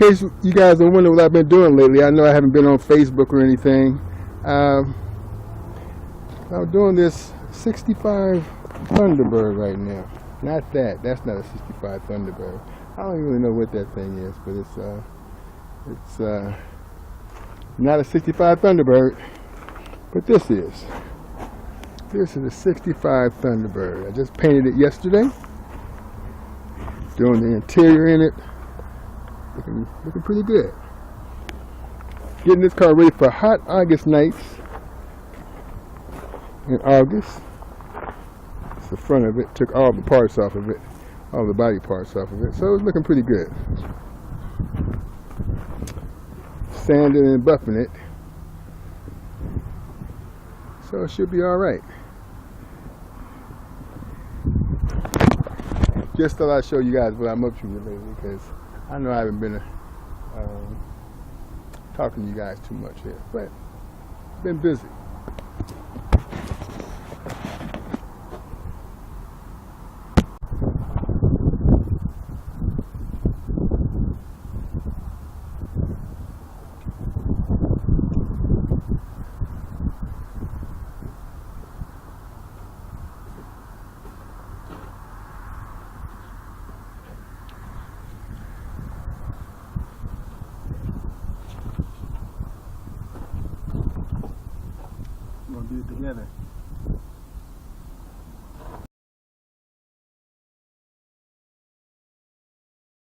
case you guys are wondering what I've been doing lately, I know I haven't been on Facebook or anything. I'm doing this 65 Thunderbird right now. Not that. That's not a 65 Thunderbird. I don't even really know what that thing is, but it's not a 65 Thunderbird. But this is. This is a 65 Thunderbird. I just painted it yesterday. Doing the interior in it. Looking pretty good. Getting this car ready for hot August nights in August. It's the front of it. Took all the parts off of it. All the body parts off of it. So it's looking pretty good. Sanding and buffing it. So it should be alright. Just thought I'd show you guys what I'm up to lately, because I know I haven't been talking to you guys too much here, but been busy. We're gonna do it together.